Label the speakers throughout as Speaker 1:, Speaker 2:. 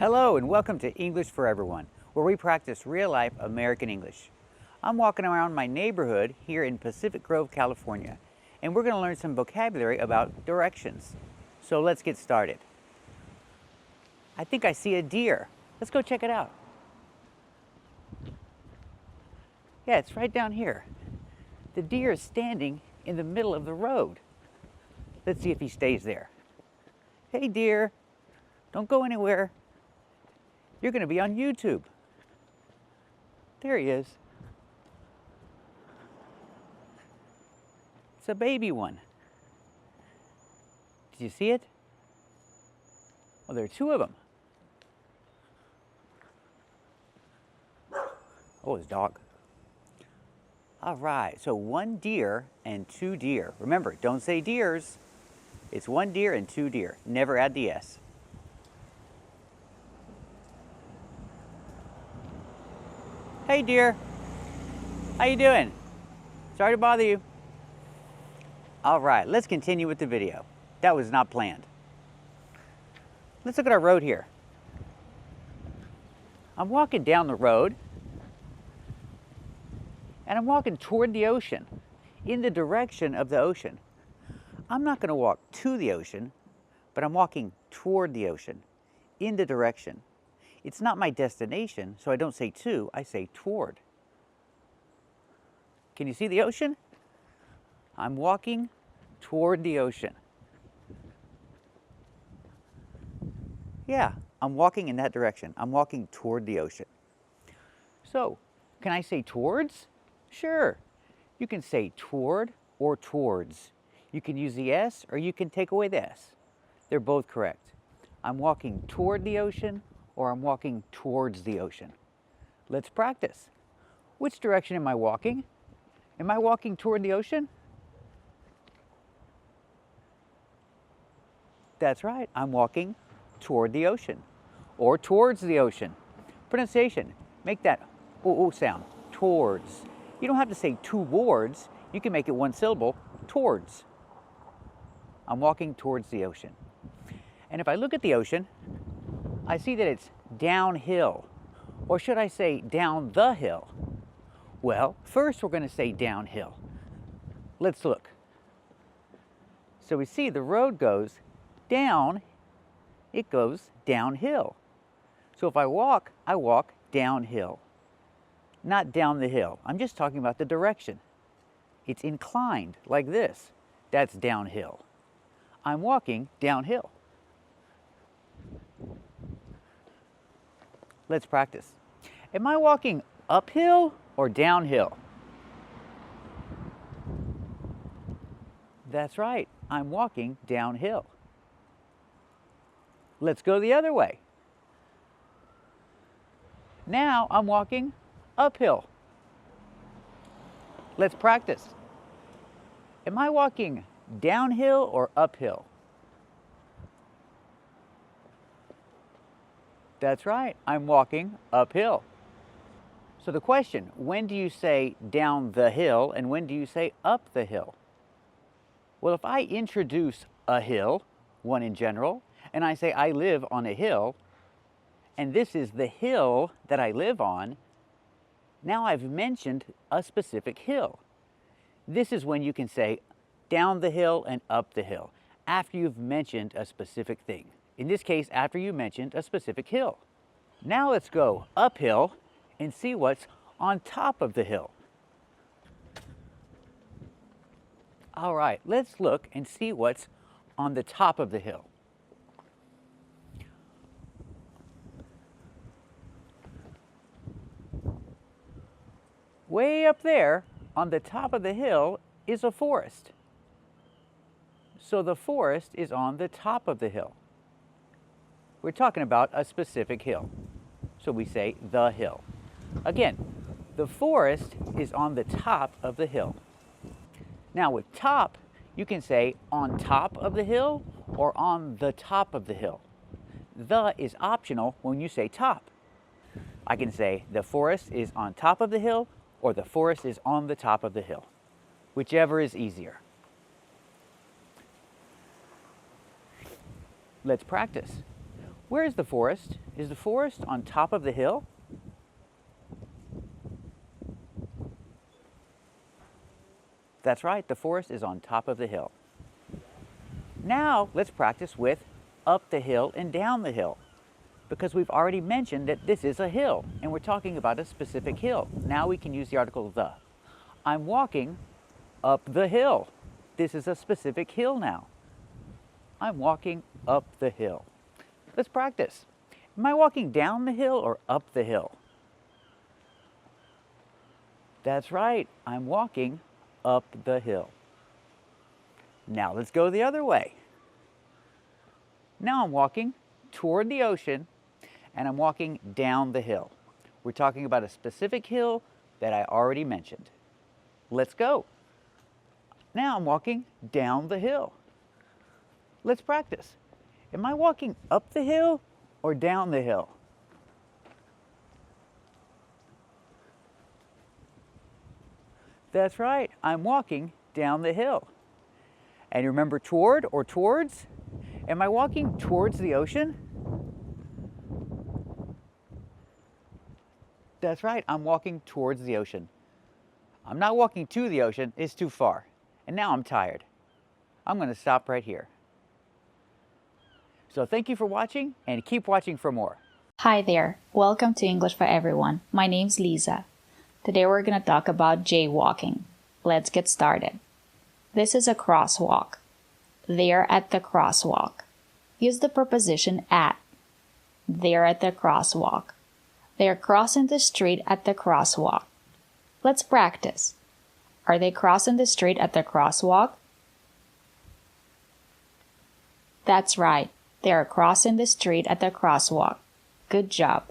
Speaker 1: Hello and welcome to English for Everyone, where we practice real-life American English. I'm walking around my neighborhood here in Pacific Grove, California, and we're going to learn some vocabulary about directions. So let's get started. I think I see a deer. Let's go check it out. Yeah, it's right down here. The deer is standing in the middle of the road. Let's see if he stays there. Hey deer, don't go anywhere. You're going to be on YouTube. There he is. It's a baby one. Did you see it? Well, there are two of them. Oh, his dog. All right, so one deer and two deer. Remember, don't say deers. It's one deer and two deer. Never add the S. Hey dear, how you doing? Sorry to bother you. All right, let's continue with the video. That was not planned. Let's look at our road here. I'm walking down the road and I'm walking toward the ocean, in the direction of the ocean. I'm not going to walk to the ocean, but I'm walking toward the ocean, in the direction. It's not my destination, so I don't say to, I say toward. Can you see the ocean? I'm walking toward the ocean. Yeah, I'm walking in that direction. I'm walking toward the ocean. So, can I say towards? Sure. You can say toward or towards. You can use the S or you can take away the S. They're both correct. I'm walking toward the ocean or I'm walking towards the ocean. Let's practice. Which direction am I walking? Am I walking toward the ocean? That's right, I'm walking toward the ocean or towards the ocean. Pronunciation, make that oo sound, towards. You don't have to say towards, you can make it one syllable, towards. I'm walking towards the ocean. And if I look at the ocean, I see that it's downhill, or should I say down the hill? Well, first we're going to say downhill. Let's look. So we see the road goes down, it goes downhill. So if I walk downhill, not down the hill. I'm just talking about the direction. It's inclined like this. That's downhill. I'm walking downhill. Let's practice. Am I walking uphill or downhill? That's right, I'm walking downhill. Let's go the other way. Now I'm walking uphill. Let's practice. Am I walking downhill or uphill? That's right, I'm walking uphill. So the question, when do you say down the hill and when do you say up the hill? Well, if I introduce a hill, one in general, and I say I live on a hill, and this is the hill that I live on, now I've mentioned a specific hill. This is when you can say down the hill and up the hill, after you've mentioned a specific thing. In this case, after you mentioned a specific hill. Now let's go uphill and see what's on top of the hill. All right, let's look and see what's on the top of the hill. Way up there on the top of the hill is a forest. So the forest is on the top of the hill. We're talking about a specific hill. So we say the hill. Again, the forest is on the top of the hill. Now with top, you can say on top of the hill or on the top of the hill. The is optional when you say top. I can say the forest is on top of the hill or the forest is on the top of the hill, whichever is easier. Let's practice. Where is the forest? Is the forest on top of the hill? That's right, the forest is on top of the hill. Now let's practice with up the hill and down the hill, because we've already mentioned that this is a hill and we're talking about a specific hill. Now we can use the article the. I'm walking up the hill. This is a specific hill now. I'm walking up the hill. Let's practice. Am I walking down the hill or up the hill? That's right, I'm walking up the hill. Now let's go the other way. Now I'm walking toward the ocean and I'm walking down the hill. We're talking about a specific hill that I already mentioned. Let's go. Now I'm walking down the hill. Let's practice. Am I walking up the hill or down the hill? That's right, I'm walking down the hill. And remember toward or towards? Am I walking towards the ocean? That's right, I'm walking towards the ocean. I'm not walking to the ocean, it's too far. And now I'm tired. I'm going to stop right here. So thank you for watching and keep watching for more.
Speaker 2: Hi there, welcome to English for Everyone. My name's Lisa. Today we're going to talk about jaywalking. Let's get started. This is a crosswalk. They're at the crosswalk. Use the preposition at. They're at the crosswalk. They're crossing the street at the crosswalk. Let's practice. Are they crossing the street at the crosswalk? That's right. They are crossing the street at the crosswalk. Good job.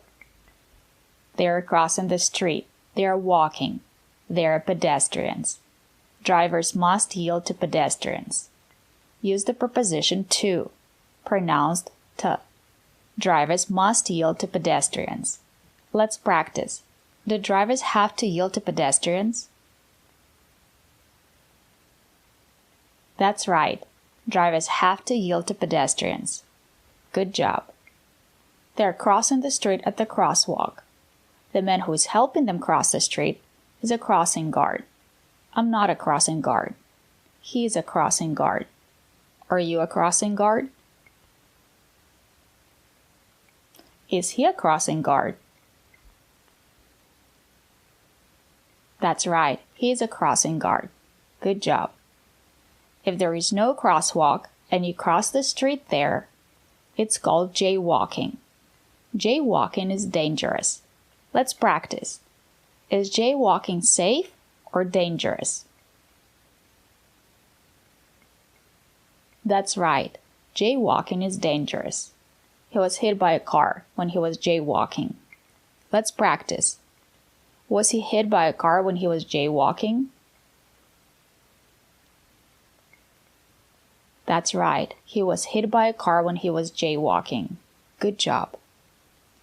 Speaker 2: They are crossing the street. They are walking. They are pedestrians. Drivers must yield to pedestrians. Use the preposition to, pronounced t. Drivers must yield to pedestrians. Let's practice. Do drivers have to yield to pedestrians? That's right. Drivers have to yield to pedestrians. Good job. They're crossing the street at the crosswalk. The man who is helping them cross the street is a crossing guard. I'm not a crossing guard. He is a crossing guard. Are you a crossing guard? Is he a crossing guard? That's right, he is a crossing guard. Good job. If there is no crosswalk and you cross the street there, it's called jaywalking. Jaywalking is dangerous. Let's practice. Is jaywalking safe or dangerous? That's right. Jaywalking is dangerous. He was hit by a car when he was jaywalking. Let's practice. Was he hit by a car when he was jaywalking? That's right. He was hit by a car when he was jaywalking. Good job.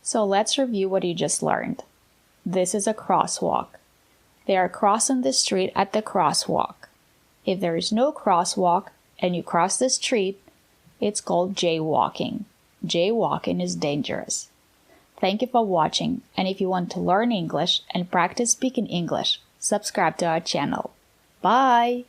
Speaker 2: So let's review what you just learned. This is a crosswalk. They are crossing the street at the crosswalk. If there is no crosswalk and you cross the street, it's called jaywalking. Jaywalking is dangerous. Thank you for watching, and if you want to learn English and practice speaking English, subscribe to our channel. Bye!